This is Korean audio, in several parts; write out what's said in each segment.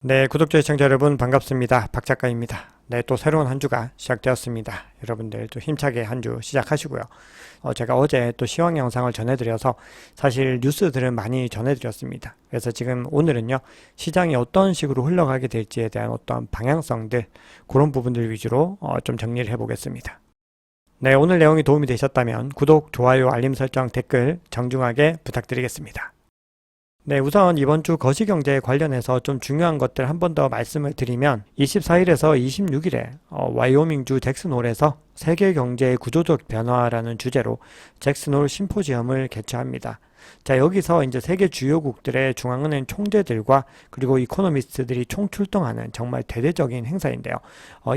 네, 구독자 시청자 여러분 반갑습니다. 박 작가입니다. 네, 또 새로운 한 주가 시작되었습니다. 여러분들 또 힘차게 한 주 시작하시고요. 제가 어제 또 시황 영상을 전해드려서 사실 뉴스들은 많이 전해드렸습니다. 그래서 지금 오늘은요, 시장이 어떤 식으로 흘러가게 될지에 대한 어떤 방향성들, 그런 부분들 위주로 좀 정리를 해보겠습니다. 네, 오늘 내용이 도움이 되셨다면 구독, 좋아요, 알림 설정, 댓글 정중하게 부탁드리겠습니다. 네, 우선 이번 주 거시경제에 관련해서 좀 중요한 것들 한 번 더 말씀을 드리면 24일에서 26일에 와이오밍주 잭슨홀에서 세계 경제의 구조적 변화라는 주제로 잭슨홀 심포지엄을 개최합니다. 자, 여기서 이제 세계 주요국들의 중앙은행 총재들과 그리고 이코노미스트들이 총출동하는 정말 대대적인 행사인데요.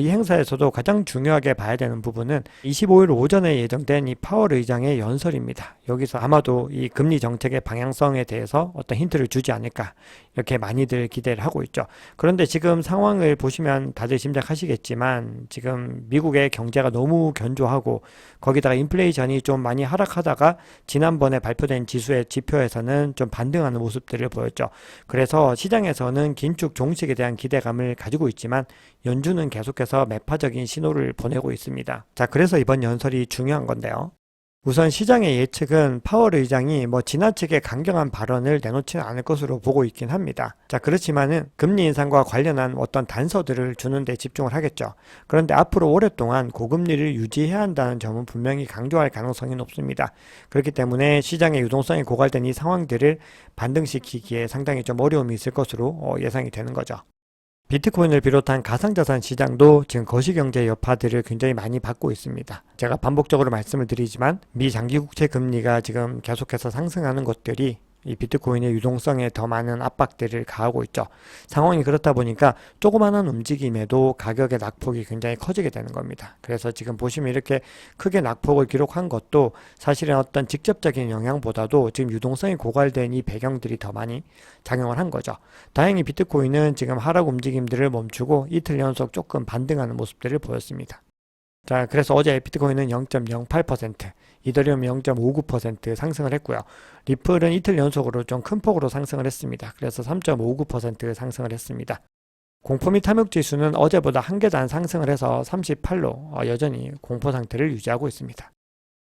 이 행사에서도 가장 중요하게 봐야 되는 부분은 25일 오전에 예정된 이 파월 의장의 연설입니다. 여기서 아마도 이 금리 정책의 방향성에 대해서 어떤 힌트를 주지 않을까, 이렇게 많이들 기대를 하고 있죠. 그런데 지금 상황을 보시면 다들 짐작하시겠지만 지금 미국의 경제가 너무 견조하고 거기다가 인플레이션이 좀 많이 하락하다가 지난번에 발표된 지표에서는 좀 반등하는 모습들을 보였죠. 그래서 시장에서는 긴축 종식에 대한 기대감을 가지고 있지만 연준은 계속해서 매파적인 신호를 보내고 있습니다. 자, 그래서 이번 연설이 중요한 건데요. 우선 시장의 예측은 파월 의장이 지나치게 강경한 발언을 내놓지는 않을 것으로 보고 있긴 합니다. 자, 그렇지만은 금리 인상과 관련한 어떤 단서들을 주는 데 집중을 하겠죠. 그런데 앞으로 오랫동안 고금리를 유지해야 한다는 점은 분명히 강조할 가능성이 높습니다. 그렇기 때문에 시장의 유동성이 고갈된 이 상황들을 반등시키기에 상당히 좀 어려움이 있을 것으로 예상이 되는 거죠. 비트코인을 비롯한 가상자산 시장도 지금 거시경제 여파들을 굉장히 많이 받고 있습니다. 제가 반복적으로 말씀을 드리지만 미 장기국채 금리가 지금 계속해서 상승하는 것들이 이 비트코인의 유동성에 더 많은 압박들을 가하고 있죠. 상황이 그렇다 보니까 조그마한 움직임에도 가격의 낙폭이 굉장히 커지게 되는 겁니다. 그래서 지금 보시면 이렇게 크게 낙폭을 기록한 것도 사실은 어떤 직접적인 영향보다도 지금 유동성이 고갈된 이 배경들이 더 많이 작용을 한 거죠. 다행히 비트코인은 지금 하락 움직임들을 멈추고 이틀 연속 조금 반등하는 모습들을 보였습니다. 자, 그래서 어제 비트코인은 0.08%, 이더리움이 0.59% 상승을 했고요. 리플은 이틀 연속으로 좀 큰 폭으로 상승을 했습니다. 그래서 3.59% 상승을 했습니다. 공포 및 탐욕 지수는 어제보다 한 계단 상승을 해서 38로 여전히 공포 상태를 유지하고 있습니다.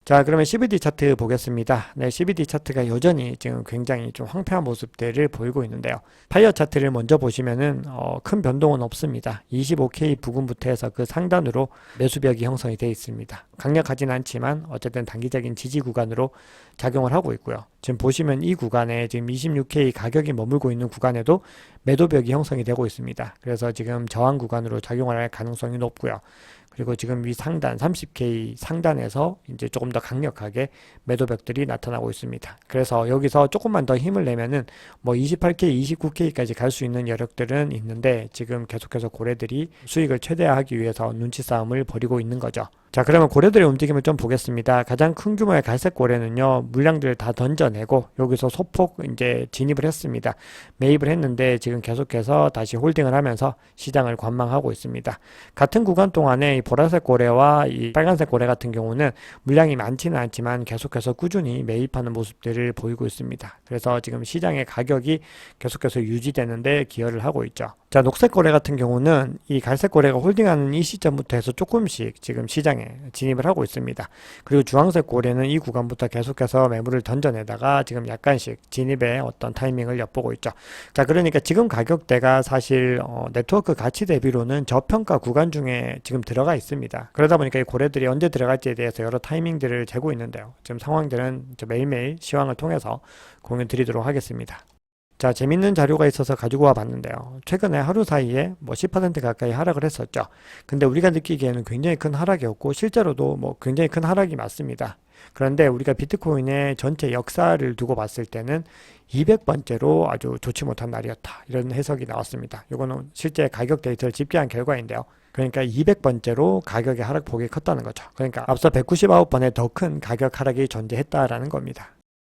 자, 그러면 CBD 차트 보겠습니다. 네, CBD 차트가 여전히 지금 굉장히 좀 황폐한 모습들을 보이고 있는데요. 파이어 차트를 먼저 보시면은 큰 변동은 없습니다. 25K 부근부터 해서 그 상단으로 매수벽이 형성이 되어 있습니다. 강력하진 않지만 어쨌든 단기적인 지지 구간으로 작용을 하고 있고요. 지금 보시면 이 구간에 지금 26K 가격이 머물고 있는 구간에도 매도벽이 형성이 되고 있습니다. 그래서 지금 저항 구간으로 작용할 가능성이 높고요. 그리고 지금 위 상단 30K 상단에서 이제 조금 더 강력하게 매도벽들이 나타나고 있습니다. 그래서 여기서 조금만 더 힘을 내면은 28K, 29K까지 갈 수 있는 여력들은 있는데 지금 계속해서 고래들이 수익을 최대화하기 위해서 눈치 싸움을 벌이고 있는 거죠. 자, 그러면 고래들의 움직임을 좀 보겠습니다. 가장 큰 규모의 갈색 고래는요, 물량들을 다 던져내고 여기서 소폭 이제 진입을 했습니다. 매입을 했는데 지금 계속해서 다시 홀딩을 하면서 시장을 관망하고 있습니다. 같은 구간 동안에 이 보라색 고래와 이 빨간색 고래 같은 경우는 물량이 많지는 않지만 계속해서 꾸준히 매입하는 모습들을 보이고 있습니다. 그래서 지금 시장의 가격이 계속해서 유지되는데 기여를 하고 있죠. 자, 녹색 고래 같은 경우는 이 갈색 고래가 홀딩하는 이 시점부터 해서 조금씩 지금 시장에 진입을 하고 있습니다. 그리고 주황색 고래는 이 구간부터 계속해서 매물을 던져내다가 지금 약간씩 진입의 어떤 타이밍을 엿보고 있죠. 자, 그러니까 지금 가격대가 사실 네트워크 가치 대비로는 저평가 구간 중에 지금 들어가 있습니다. 그러다 보니까 이 고래들이 언제 들어갈지에 대해서 여러 타이밍들을 재고 있는데요. 지금 상황들은 매일매일 시황을 통해서 공유 드리도록 하겠습니다. 자, 재밌는 자료가 있어서 가지고 와 봤는데요. 최근에 하루 사이에 10% 가까이 하락을 했었죠. 근데 우리가 느끼기에는 굉장히 큰 하락이었고 실제로도 굉장히 큰 하락이 맞습니다. 그런데 우리가 비트코인의 전체 역사를 두고 봤을 때는 200번째로 아주 좋지 못한 날이었다, 이런 해석이 나왔습니다. 이거는 실제 가격 데이터를 집계한 결과인데요. 그러니까 200번째로 가격의 하락폭이 컸다는 거죠. 그러니까 앞서 199번의 더 큰 가격 하락이 존재했다라는 겁니다.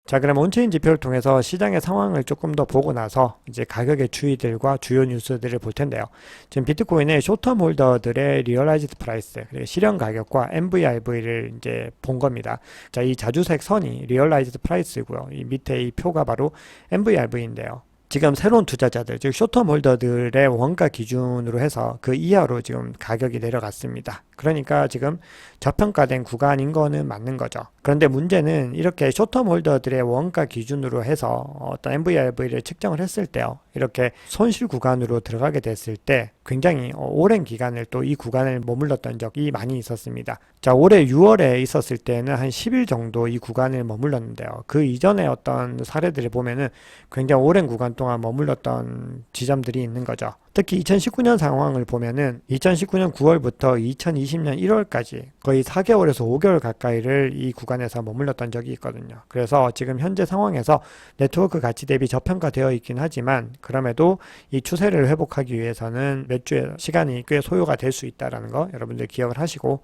자, 그럼 온체인 지표를 통해서 시장의 상황을 조금 더 보고 나서 이제 가격의 추이들과 주요 뉴스들을 볼 텐데요. 지금 비트코인의 쇼텀 홀더들의 리얼라이즈드 프라이스, 그리고 실현 가격과 MVRV를 이제 본 겁니다. 자, 이 자주색 선이 리얼라이즈드 프라이스고요. 이 밑에 이 표가 바로 MVRV인데요. 지금 새로운 투자자들, 즉 쇼텀 홀더들의 원가 기준으로 해서 그 이하로 지금 가격이 내려갔습니다. 그러니까 지금 저평가된 구간인 거는 맞는 거죠. 그런데 문제는 이렇게 쇼텀 홀더들의 원가 기준으로 해서 어떤 MVRV를 측정을 했을 때요, 이렇게 손실 구간으로 들어가게 됐을 때 굉장히 오랜 기간을 또 이 구간을 머물렀던 적이 많이 있었습니다. 자, 올해 6월에 있었을 때는 한 10일 정도 이 구간을 머물렀는데요. 그 이전에 어떤 사례들을 보면은 굉장히 오랜 구간 동안 머물렀던 지점들이 있는 거죠. 특히 2019년 상황을 보면은 2019년 9월부터 2020년 1월까지 거의 4개월에서 5개월 가까이를 이 구간에서 머물렀던 적이 있거든요. 그래서 지금 현재 상황에서 네트워크 가치 대비 저평가되어 있긴 하지만 그럼에도 이 추세를 회복하기 위해서는 몇 주의 시간이 꽤 소요가 될 수 있다는 거 여러분들 기억을 하시고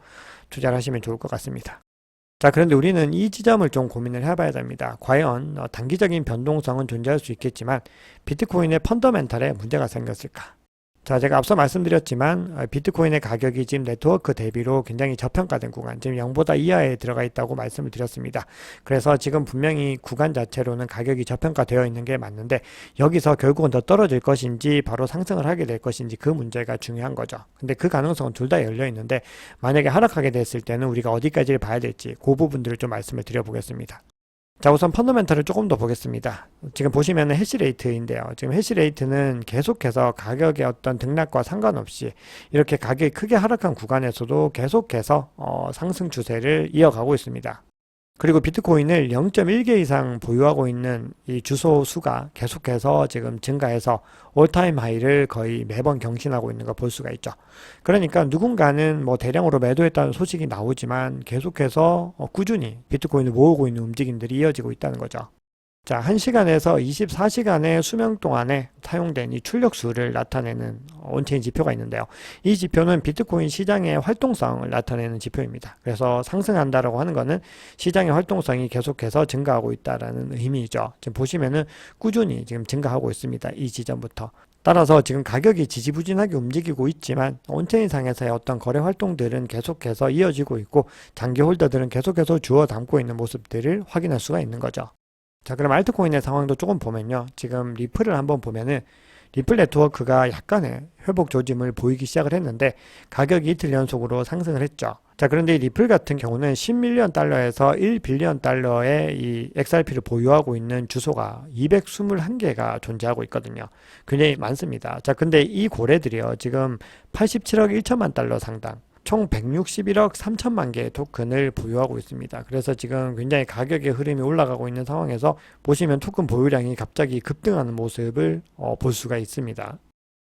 투자를 하시면 좋을 것 같습니다. 자, 그런데 우리는 이 지점을 좀 고민을 해봐야 됩니다. 과연 단기적인 변동성은 존재할 수 있겠지만 비트코인의 펀더멘탈에 문제가 생겼을까? 자, 제가 앞서 말씀드렸지만 비트코인의 가격이 지금 네트워크 대비로 굉장히 저평가된 구간, 지금 0보다 이하에 들어가 있다고 말씀을 드렸습니다. 그래서 지금 분명히 구간 자체로는 가격이 저평가되어 있는 게 맞는데 여기서 결국은 더 떨어질 것인지 바로 상승을 하게 될 것인지 그 문제가 중요한 거죠. 근데 그 가능성은 둘 다 열려 있는데 만약에 하락하게 됐을 때는 우리가 어디까지를 봐야 될지 그 부분들을 좀 말씀을 드려보겠습니다. 자, 우선 펀더멘탈을 조금 더 보겠습니다. 지금 보시면 해시레이트인데요. 지금 해시레이트는 계속해서 가격의 어떤 등락과 상관없이 이렇게 가격이 크게 하락한 구간에서도 계속해서 상승 추세를 이어가고 있습니다. 그리고 비트코인을 0.1개 이상 보유하고 있는 이 주소 수가 계속해서 지금 증가해서 올타임 하이를 거의 매번 경신하고 있는 걸 볼 수가 있죠. 그러니까 누군가는 뭐 대량으로 매도했다는 소식이 나오지만 계속해서 꾸준히 비트코인을 모으고 있는 움직임들이 이어지고 있다는 거죠. 자, 1시간에서 24시간의 수명 동안에 사용된 이 출력수를 나타내는 온체인 지표가 있는데요. 이 지표는 비트코인 시장의 활동성을 나타내는 지표입니다. 그래서 상승한다라고 하는 거는 시장의 활동성이 계속해서 증가하고 있다라는 의미죠. 지금 보시면은 꾸준히 지금 증가하고 있습니다. 이 지점부터. 따라서 지금 가격이 지지부진하게 움직이고 있지만 온체인상에서의 어떤 거래 활동들은 계속해서 이어지고 있고 장기 홀더들은 계속해서 주워 담고 있는 모습들을 확인할 수가 있는 거죠. 자, 그럼 알트코인의 상황도 조금 보면요. 지금 리플을 한번 보면은 리플 네트워크가 약간의 회복 조짐을 보이기 시작을 했는데 가격이 이틀 연속으로 상승을 했죠. 자, 그런데 이 리플 같은 경우는 10밀리언 달러에서 1빌리언 달러의 이 XRP를 보유하고 있는 주소가 221개가 존재하고 있거든요. 굉장히 많습니다. 자, 근데 이 고래들이요. 지금 87억 1천만 달러 상당. 총 161억 3천만 개의 토큰을 보유하고 있습니다. 그래서 지금 굉장히 가격의 흐름이 올라가고 있는 상황에서 보시면 토큰 보유량이 갑자기 급등하는 모습을 볼 수가 있습니다.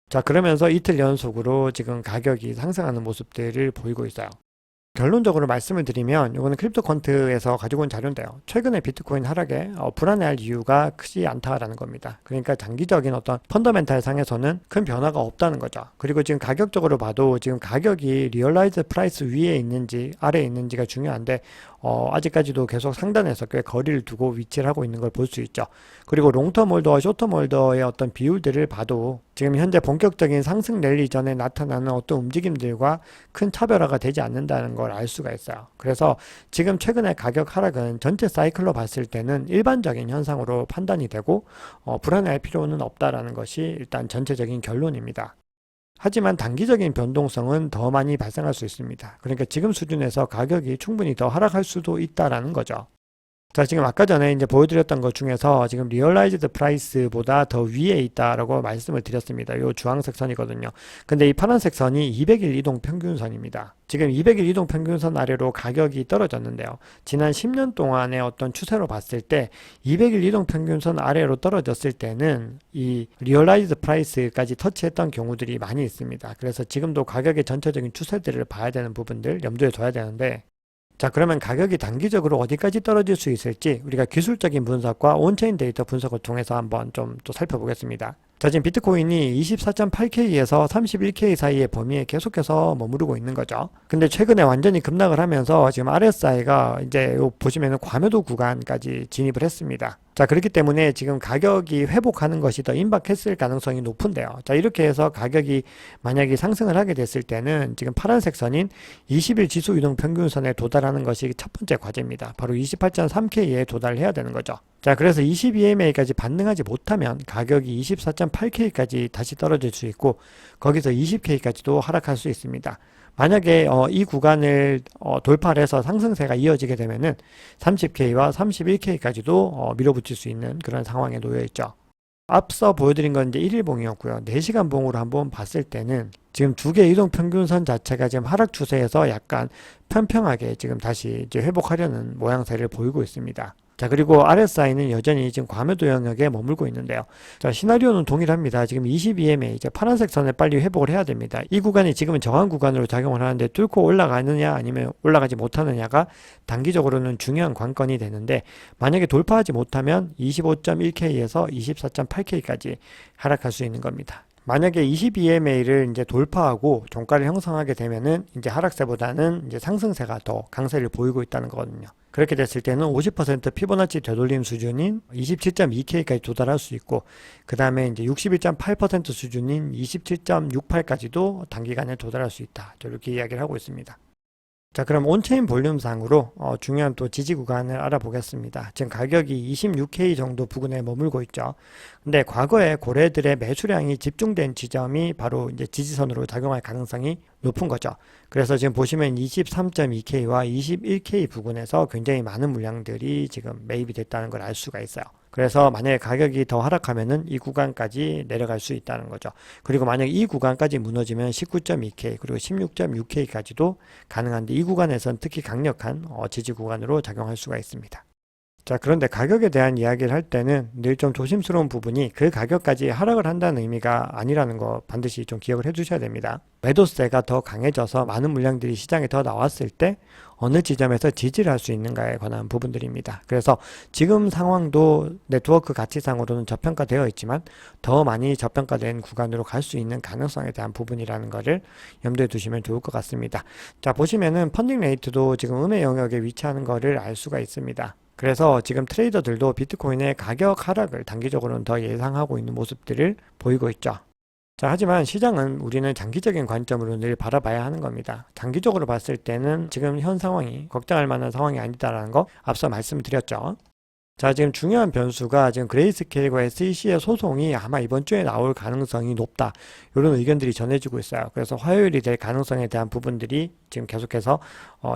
자, 그러면서 이틀 연속으로 지금 가격이 상승하는 모습들을 보이고 있어요. 결론적으로 말씀을 드리면 이거는 크립토 퀀트에서 가지고 온 자료인데요. 최근에 비트코인 하락에 불안해할 이유가 크지 않다라는 겁니다. 그러니까 장기적인 어떤 펀더멘탈 상에서는 큰 변화가 없다는 거죠. 그리고 지금 가격적으로 봐도 지금 가격이 리얼라이즈 프라이스 위에 있는지 아래에 있는지가 중요한데 아직까지도 계속 상단에서 꽤 거리를 두고 위치를 하고 있는 걸 볼 수 있죠. 그리고 롱텀 홀더와 쇼텀 홀더의 어떤 비율들을 봐도 지금 현재 본격적인 상승 랠리 전에 나타나는 어떤 움직임들과 큰 차별화가 되지 않는다는 걸 알 수가 있어요. 그래서 지금 최근의 가격 하락은 전체 사이클로 봤을 때는 일반적인 현상으로 판단이 되고 불안해할 필요는 없다라는 것이 일단 전체적인 결론입니다. 하지만 단기적인 변동성은 더 많이 발생할 수 있습니다. 그러니까 지금 수준에서 가격이 충분히 더 하락할 수도 있다라는 거죠. 자, 지금 아까 전에 이제 보여드렸던 것 중에서 지금 리얼라이즈드 프라이스보다 더 위에 있다라고 말씀을 드렸습니다. 요 주황색 선이거든요. 근데 이 파란색 선이 200일 이동 평균선입니다. 지금 200일 이동 평균선 아래로 가격이 떨어졌는데요. 지난 10년 동안의 어떤 추세로 봤을 때 200일 이동 평균선 아래로 떨어졌을 때는 이 리얼라이즈드 프라이스까지 터치했던 경우들이 많이 있습니다. 그래서 지금도 가격의 전체적인 추세들을 봐야 되는 부분들 염두에 둬야 되는데, 자, 그러면 가격이 단기적으로 어디까지 떨어질 수 있을지 우리가 기술적인 분석과 온체인 데이터 분석을 통해서 한번 좀 또 살펴보겠습니다. 자, 지금 비트코인이 24.8K에서 31K 사이의 범위에 계속해서 머무르고 있는 거죠. 근데 최근에 완전히 급락을 하면서 지금 RSI가 이제 보시면은 과매도 구간까지 진입을 했습니다. 자, 그렇기 때문에 지금 가격이 회복하는 것이 더 임박했을 가능성이 높은데요. 자, 이렇게 해서 가격이 만약에 상승을 하게 됐을 때는 지금 파란색 선인 20일 지수 이동 평균선에 도달하는 것이 첫 번째 과제입니다. 바로 28.3K에 도달해야 되는 거죠. 자, 그래서 22MA까지 반등하지 못하면 가격이 24.8K까지 다시 떨어질 수 있고 거기서 20K까지도 하락할 수 있습니다. 만약에 이 구간을 돌파를 해서 상승세가 이어지게 되면은 30K와 31K까지도 밀어붙일 수 있는 그런 상황에 놓여 있죠. 앞서 보여드린 건 이제 1일봉이었고요. 4시간 봉으로 한번 봤을 때는 지금 두 개 이동 평균선 자체가 지금 하락 추세에서 약간 평평하게 지금 다시 이제 회복하려는 모양새를 보이고 있습니다. 자, 그리고 RSI는 여전히 지금 과매도 영역에 머물고 있는데요. 자, 시나리오는 동일합니다. 지금 22MA 이제 파란색 선을 빨리 회복을 해야 됩니다. 이 구간이 지금은 저항 구간으로 작용을 하는데 뚫고 올라가느냐 아니면 올라가지 못하느냐가 단기적으로는 중요한 관건이 되는데 만약에 돌파하지 못하면 25.1K에서 24.8K까지 하락할 수 있는 겁니다. 만약에 22MA를 이제 돌파하고 종가를 형성하게 되면은 이제 하락세보다는 이제 상승세가 더 강세를 보이고 있다는 거거든요. 그렇게 됐을 때는 50% 피보나치 되돌림 수준인 27.2K까지 도달할 수 있고, 그 다음에 이제 61.8% 수준인 27.68까지도 단기간에 도달할 수 있다. 이렇게 이야기를 하고 있습니다. 자, 그럼 온체인 볼륨상으로 중요한 또 지지 구간을 알아보겠습니다. 지금 가격이 26K 정도 부근에 머물고 있죠. 근데 과거에 고래들의 매수량이 집중된 지점이 바로 이제 지지선으로 작용할 가능성이 높은 거죠. 그래서 지금 보시면 23.2K와 21K 부근에서 굉장히 많은 물량들이 지금 매입이 됐다는 걸 알 수가 있어요. 그래서 만약에 가격이 더 하락하면은 이 구간까지 내려갈 수 있다는 거죠. 그리고 만약 이 구간까지 무너지면 19.2K 그리고 16.6K까지도 가능한데 이 구간에선 특히 강력한 지지 구간으로 작용할 수가 있습니다. 자, 그런데 가격에 대한 이야기를 할 때는 늘 좀 조심스러운 부분이 그 가격까지 하락을 한다는 의미가 아니라는 거 반드시 좀 기억을 해 두셔야 됩니다. 매도세가 더 강해져서 많은 물량들이 시장에 더 나왔을 때 어느 지점에서 지지를 할 수 있는가에 관한 부분들입니다. 그래서 지금 상황도 네트워크 가치상으로는 저평가되어 있지만 더 많이 저평가된 구간으로 갈 수 있는 가능성에 대한 부분이라는 것을 염두에 두시면 좋을 것 같습니다. 자, 보시면은 펀딩 레이트도 지금 음의 영역에 위치하는 것을 알 수가 있습니다. 그래서 지금 트레이더들도 비트코인의 가격 하락을 단기적으로는 더 예상하고 있는 모습들을 보이고 있죠. 자, 하지만 시장은 우리는 장기적인 관점으로 늘 바라봐야 하는 겁니다. 장기적으로 봤을 때는 지금 현 상황이 걱정할 만한 상황이 아니다라는 거 앞서 말씀드렸죠. 자, 지금 중요한 변수가 지금 그레이스케일과 SEC의 소송이 아마 이번 주에 나올 가능성이 높다. 이런 의견들이 전해지고 있어요. 그래서 화요일이 될 가능성에 대한 부분들이 지금 계속해서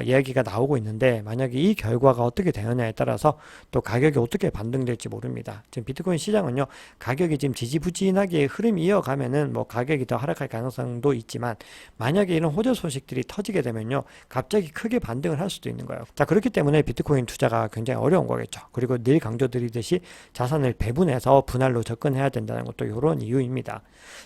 이야기가 나오고 있는데 만약에 이 결과가 어떻게 되느냐에 따라서 또 가격이 어떻게 반등될지 모릅니다. 지금 비트코인 시장은요, 가격이 지금 지지부진하게 흐름이 이어가면은 뭐 가격이 더 하락할 가능성도 있지만 만약에 이런 호재 소식들이 터지게 되면요, 갑자기 크게 반등을 할 수도 있는 거예요. 자, 그렇기 때문에 비트코인 투자가 굉장히 어려운 거겠죠. 그리고 늘 강조드리듯이 자산을 배분해서 분할로 접근해야 된다는 것도 이런 이유입니다.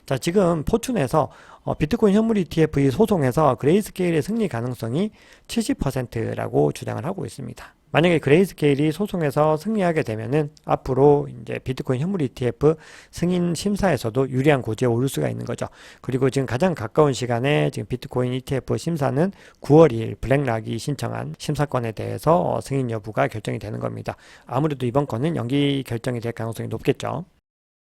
자, 지금 포춘에서 비트코인 현물 ETF 소송에서 그레이스케일의 승리 가능성이 70%라고 주장을 하고 있습니다. 만약에 그레이스케일이 소송에서 승리하게 되면은 앞으로 이제 비트코인 현물 ETF 승인 심사에서도 유리한 고지에 오를 수가 있는 거죠. 그리고 지금 가장 가까운 시간에 지금 비트코인 ETF 심사는 9월 2일 블랙락이 신청한 심사권에 대해서 승인 여부가 결정이 되는 겁니다. 아무래도 이번 건은 연기 결정이 될 가능성이 높겠죠.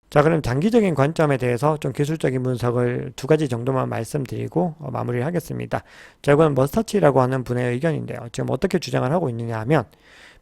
자, 그럼 장기적인 관점에 대해서 좀 기술적인 분석을 두 가지 정도만 말씀드리고 마무리를 하겠습니다. 자, 이건 머스타치라고 하는 분의 의견인데요. 지금 어떻게 주장을 하고 있느냐 하면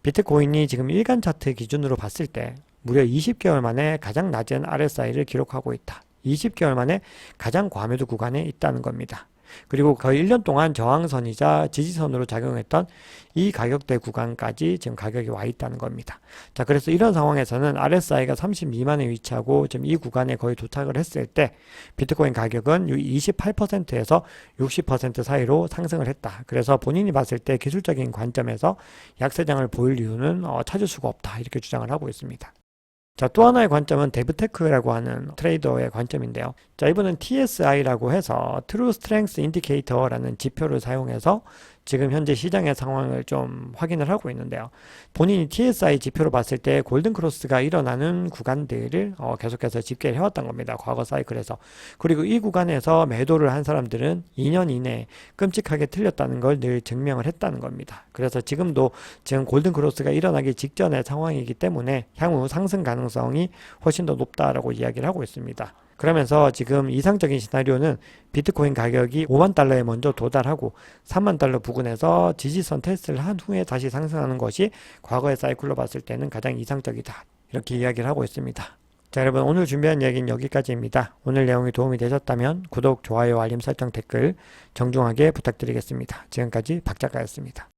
비트코인이 지금 일간 차트 기준으로 봤을 때 무려 20개월 만에 가장 낮은 RSI를 기록하고 있다. 20개월 만에 가장 과매도 구간에 있다는 겁니다. 그리고 거의 1년 동안 저항선이자 지지선으로 작용했던 이 가격대 구간까지 지금 가격이 와 있다는 겁니다. 자, 그래서 이런 상황에서는 RSI가 30 미만에 위치하고 지금 이 구간에 거의 도착을 했을 때 비트코인 가격은 28%에서 60% 사이로 상승을 했다. 그래서 본인이 봤을 때 기술적인 관점에서 약세장을 보일 이유는 찾을 수가 없다. 이렇게 주장을 하고 있습니다. 자, 또 하나의 관점은 데브테크라고 하는 트레이더의 관점인데요. 자, 이분은 TSI라고 해서 True Strength Indicator라는 지표를 사용해서 지금 현재 시장의 상황을 좀 확인을 하고 있는데요. 본인이 TSI 지표로 봤을 때 골든크로스가 일어나는 구간들을 계속해서 집계를 해왔던 겁니다. 과거 사이클에서. 그리고 이 구간에서 매도를 한 사람들은 2년 이내에 끔찍하게 틀렸다는 걸 늘 증명을 했다는 겁니다. 그래서 지금도 지금 골든크로스가 일어나기 직전의 상황이기 때문에 향후 상승 가능성이 훨씬 더 높다라고 이야기를 하고 있습니다. 그러면서 지금 이상적인 시나리오는 비트코인 가격이 5만 달러에 먼저 도달하고 3만 달러 부근에서 지지선 테스트를 한 후에 다시 상승하는 것이 과거의 사이클로 봤을 때는 가장 이상적이다. 이렇게 이야기를 하고 있습니다. 자, 여러분 오늘 준비한 이야기는 여기까지입니다. 오늘 내용이 도움이 되셨다면 구독, 좋아요, 알림 설정, 댓글 정중하게 부탁드리겠습니다. 지금까지 박 작가였습니다.